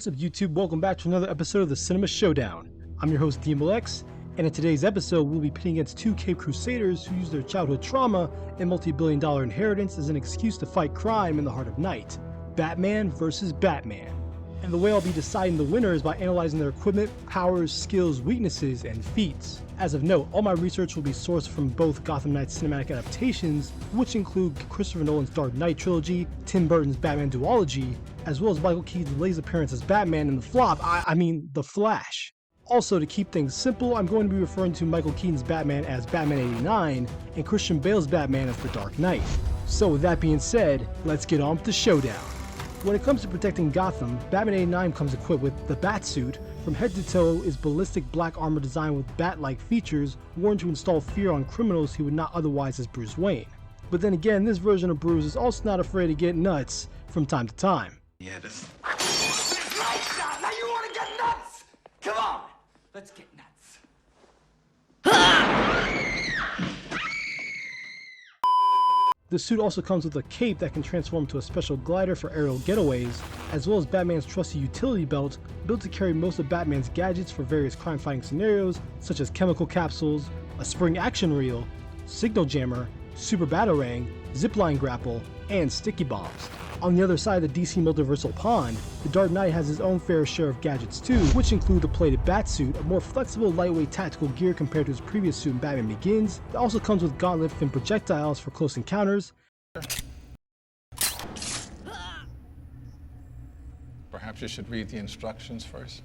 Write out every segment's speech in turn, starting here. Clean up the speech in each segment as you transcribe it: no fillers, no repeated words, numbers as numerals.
What's up YouTube, welcome back to another episode of the Cinema Showdown. I'm your host DMLX, and in today's episode we'll be pitting against two Cape Crusaders who use their childhood trauma and multi-billion-dollar inheritance as an excuse to fight crime in the heart of night. Batman versus Batman. And the way I'll be deciding the winner is by analyzing their equipment, powers, skills, weaknesses, and feats. As of note, all my research will be sourced from both Gotham Knights cinematic adaptations, which include Christopher Nolan's Dark Knight trilogy, Tim Burton's Batman duology, as well as Michael Keaton's latest appearance as Batman in the flop, I mean The Flash. Also, to keep things simple, I'm going to be referring to Michael Keaton's Batman as Batman 89 and Christian Bale's Batman as The Dark Knight. So with that being said, let's get on with the showdown. When it comes to protecting Gotham, Batman 89 comes equipped with the Batsuit. From head to toe is ballistic black armor designed with bat-like features worn to install fear on criminals he would not otherwise as Bruce Wayne. But then again, this version of Bruce is also not afraid to get nuts from time to time. Yeah, now you want to get nuts? Come on, let's get nuts. The suit also comes with a cape that can transform to a special glider for aerial getaways, as well as Batman's trusty utility belt, built to carry most of Batman's gadgets for various crime-fighting scenarios, such as chemical capsules, a spring action reel, signal jammer, super batarang, zipline grapple, and sticky bombs. On the other side of the DC multiversal pond, the Dark Knight has his own fair share of gadgets too, which include the plated Batsuit, a more flexible, lightweight tactical gear compared to his previous suit in Batman Begins. It also comes with gauntlet fin projectiles for close encounters. Perhaps you should read the instructions first.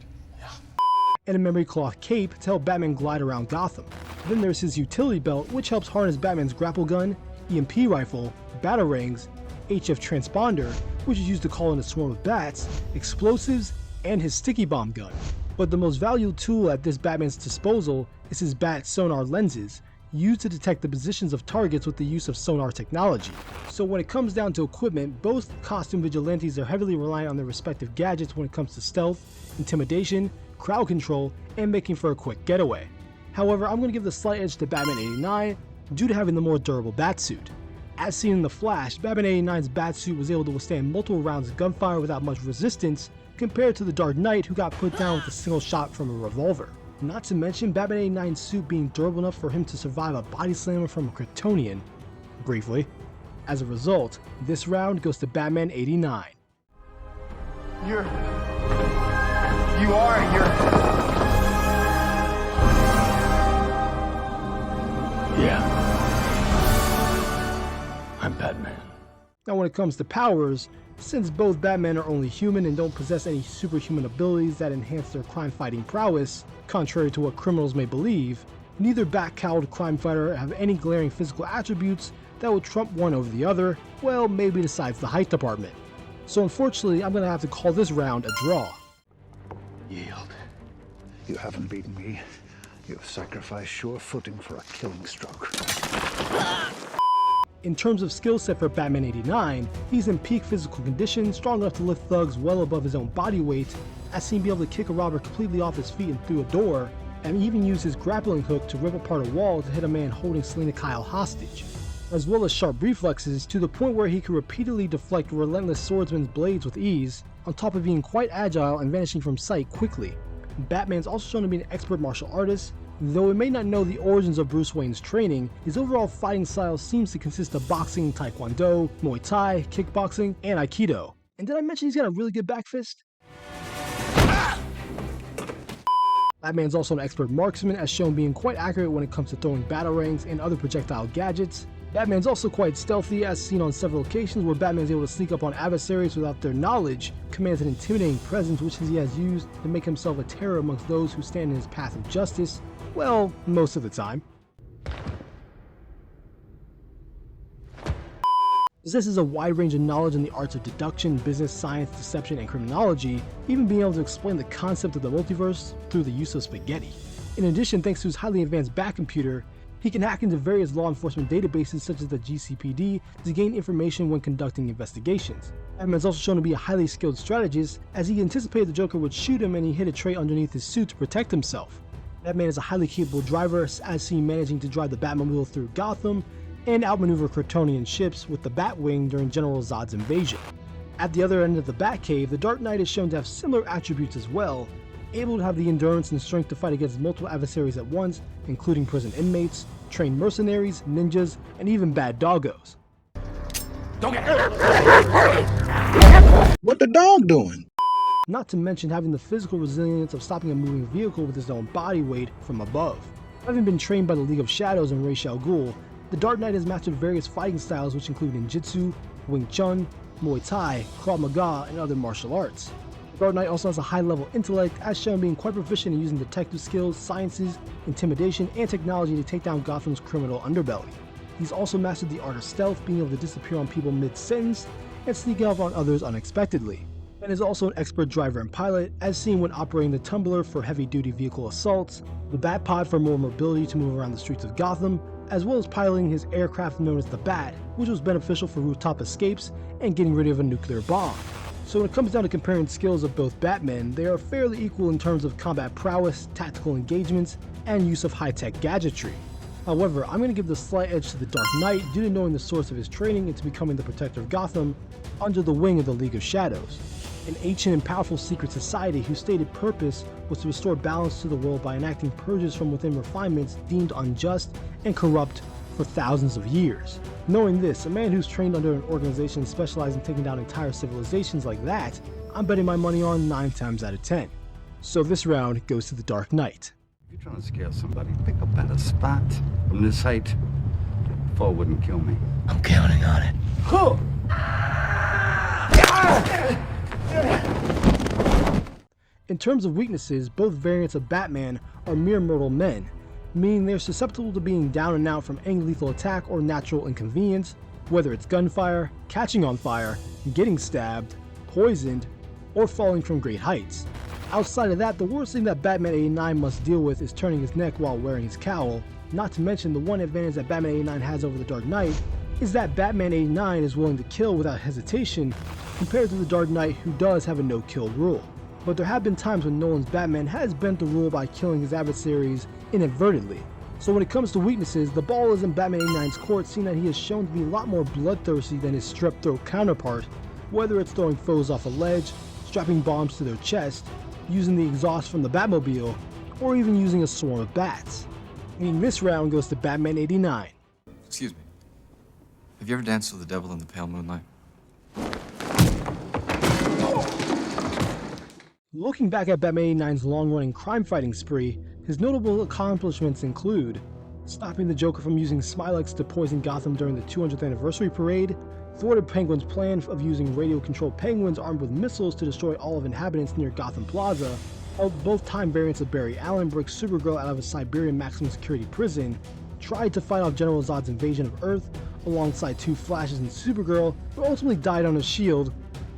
And a memory cloth cape to help Batman glide around Gotham. Then there's his utility belt, which helps harness Batman's grapple gun, EMP rifle, batarangs, HF transponder, which is used to call in a swarm of bats, explosives, and his sticky bomb gun. But the most valuable tool at this Batman's disposal is his bat sonar lenses, used to detect the positions of targets with the use of sonar technology. So when it comes down to equipment, both costume vigilantes are heavily reliant on their respective gadgets when it comes to stealth, intimidation, crowd control, and making for a quick getaway. However, I'm going to give the slight edge to Batman 89 due to having the more durable Batsuit. As seen in The Flash, Batman 89's Batsuit was able to withstand multiple rounds of gunfire without much resistance, compared to the Dark Knight who got put down with a single shot from a revolver. Not to mention Batman 89's suit being durable enough for him to survive a body slammer from a Kryptonian. Briefly. As a result, this round goes to Batman 89. You're... Yeah. I'm Batman. Now when it comes to powers, since both Batmen are only human and don't possess any superhuman abilities that enhance their crime-fighting prowess, contrary to what criminals may believe, neither bat-cowled crime fighter have any glaring physical attributes that would trump one over the other, well, maybe besides the height department. So unfortunately, I'm going to have to call this round a draw. Yield. You haven't beaten me. You have sacrificed sure footing for a killing stroke. In terms of skill set for Batman 89, he's in peak physical condition, strong enough to lift thugs well above his own body weight, as seen be able to kick a robber completely off his feet and through a door, and even use his grappling hook to rip apart a wall to hit a man holding Selina Kyle hostage, as well as sharp reflexes to the point where he could repeatedly deflect relentless swordsman's blades with ease, on top of being quite agile and vanishing from sight quickly. Batman's also shown to be an expert martial artist. Though we may not know the origins of Bruce Wayne's training, his overall fighting style seems to consist of boxing, taekwondo, Muay Thai, kickboxing, and Aikido. And did I mention he's got a really good back fist? Batman's also an expert marksman, as shown being quite accurate when it comes to throwing batarangs and other projectile gadgets. Batman's also quite stealthy, as seen on several occasions where Batman's able to sneak up on adversaries without their knowledge, commands an intimidating presence which he has used to make himself a terror amongst those who stand in his path of justice. Well, most of the time. Possesses a wide range of knowledge in the arts of deduction, business, science, deception, and criminology, even being able to explain the concept of the multiverse through the use of spaghetti. In addition, thanks to his highly advanced bat computer, he can hack into various law enforcement databases such as the GCPD to gain information when conducting investigations. Batman's also shown to be a highly skilled strategist, as he anticipated the Joker would shoot him and he hid a tray underneath his suit to protect himself. Batman is a highly capable driver, as seen managing to drive the Batmobile through Gotham and outmaneuver Kryptonian ships with the Batwing during General Zod's invasion. At the other end of the Batcave, the Dark Knight is shown to have similar attributes as well, able to have the endurance and strength to fight against multiple adversaries at once, including prison inmates, trained mercenaries, ninjas, and even bad doggos. Don't get What the dog doing? Not to mention having the physical resilience of stopping a moving vehicle with his own body weight from above. Having been trained by the League of Shadows and Ra's al Ghul, the Dark Knight has mastered various fighting styles which include ninjutsu, Wing Chun, Muay Thai, Krav Maga, and other martial arts. The Dark Knight also has a high-level intellect, as shown being quite proficient in using detective skills, sciences, intimidation, and technology to take down Gotham's criminal underbelly. He's also mastered the art of stealth, being able to disappear on people mid-sentence and sneak up on others unexpectedly, and is also an expert driver and pilot, as seen when operating the Tumbler for heavy-duty vehicle assaults, the Batpod for more mobility to move around the streets of Gotham, as well as piloting his aircraft known as the Bat, which was beneficial for rooftop escapes and getting rid of a nuclear bomb. So when it comes down to comparing skills of both Batmen, they are fairly equal in terms of combat prowess, tactical engagements, and use of high-tech gadgetry. However, I'm going to give the slight edge to the Dark Knight due to knowing the source of his training into becoming the protector of Gotham under the wing of the League of Shadows, an ancient and powerful secret society whose stated purpose was to restore balance to the world by enacting purges from within refinements deemed unjust and corrupt for thousands of years. Knowing this, a man who's trained under an organization specializing in taking down entire civilizations like that, I'm betting my money on 9 times out of 10. So this round goes to the Dark Knight. If you're trying to scare somebody, pick a better spot. From this height, fall wouldn't kill me. I'm counting on it. In terms of weaknesses, both variants of Batman are mere mortal men, meaning they're susceptible to being down and out from any lethal attack or natural inconvenience, whether it's gunfire, catching on fire, getting stabbed, poisoned, or falling from great heights. Outside of that, the worst thing that Batman 89 must deal with is turning his neck while wearing his cowl. Not to mention, the one advantage that Batman 89 has over the Dark Knight is that Batman 89 is willing to kill without hesitation compared to the Dark Knight, who does have a no-kill rule. But there have been times when Nolan's Batman has bent the rule by killing his adversaries inadvertently. So when it comes to weaknesses, the ball is in Batman 89's court, seeing that he is shown to be a lot more bloodthirsty than his strep-throat counterpart, whether it's throwing foes off a ledge, strapping bombs to their chest, using the exhaust from the Batmobile, or even using a swarm of bats. Meaning this round goes to Batman 89. Excuse me. Have you ever danced with the devil in the pale moonlight? Looking back at Batman 89's long-running crime-fighting spree, his notable accomplishments include stopping the Joker from using Smilex to poison Gotham during the 200th anniversary parade, thwarted Penguin's plan of using radio-controlled penguins armed with missiles to destroy all of inhabitants near Gotham Plaza, helped both time variants of Barry Allen break Supergirl out of a Siberian maximum security prison, tried to fight off General Zod's invasion of Earth alongside 2 Flashes and Supergirl, but ultimately died on his shield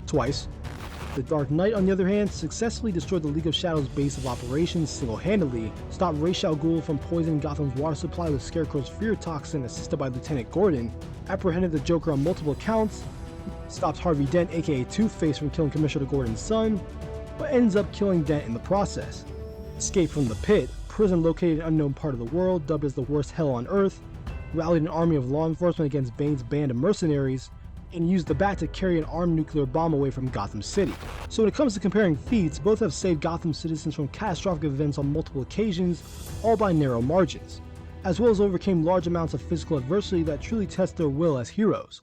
twice. The Dark Knight, on the other hand, successfully destroyed the League of Shadows' base of operations single-handedly, stopped Ra's al Ghul from poisoning Gotham's water supply with Scarecrow's fear toxin assisted by Lieutenant Gordon, apprehended the Joker on multiple counts, stopped Harvey Dent aka Two-Face from killing Commissioner Gordon's son, but ends up killing Dent in the process. Escaped from the pit, prison located in an unknown part of the world dubbed as the worst hell on Earth, rallied an army of law enforcement against Bane's band of mercenaries, and used the Bat to carry an armed nuclear bomb away from Gotham City. So when it comes to comparing feats, both have saved Gotham citizens from catastrophic events on multiple occasions, all by narrow margins, as well as overcame large amounts of physical adversity that truly test their will as heroes.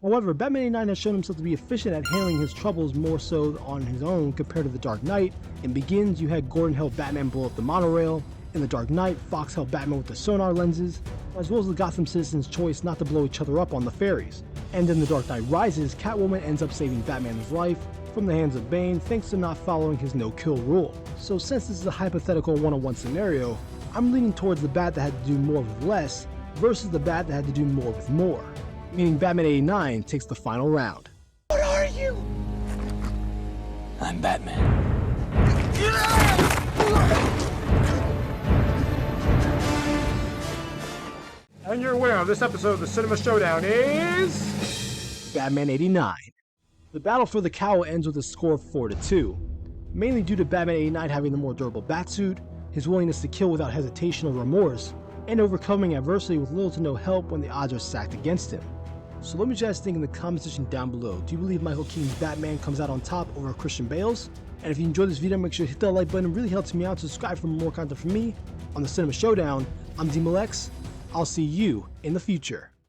However, Batman 89 has shown himself to be efficient at handling his troubles more so on his own compared to the Dark Knight. In Begins, you had Gordon help Batman blow up the monorail. In the Dark Knight, Fox helped Batman with the sonar lenses, as well as the Gotham citizens' choice not to blow each other up on the ferries. And in The Dark Knight Rises, Catwoman ends up saving Batman's life from the hands of Bane thanks to not following his no-kill rule. So since this is a hypothetical one-on-one scenario, I'm leaning towards the Bat that had to do more with less versus the Bat that had to do more with more, meaning Batman 89 takes the final round. What are you? I'm Batman. And your winner of this episode of the Cinema Showdown is Batman 89. The battle for the cowl ends with a score of 4-2, mainly due to Batman 89 having the more durable batsuit, his willingness to kill without hesitation or remorse, and overcoming adversity with little to no help when the odds are stacked against him. So let me know what you guys think in the comment section down below. Do you believe Michael Keaton's Batman comes out on top over Christian Bale's? And if you enjoyed this video, make sure to hit that like button. It really helps me out. Subscribe for more content from me on the Cinema Showdown. I'm DMLX. I'll see you in the future.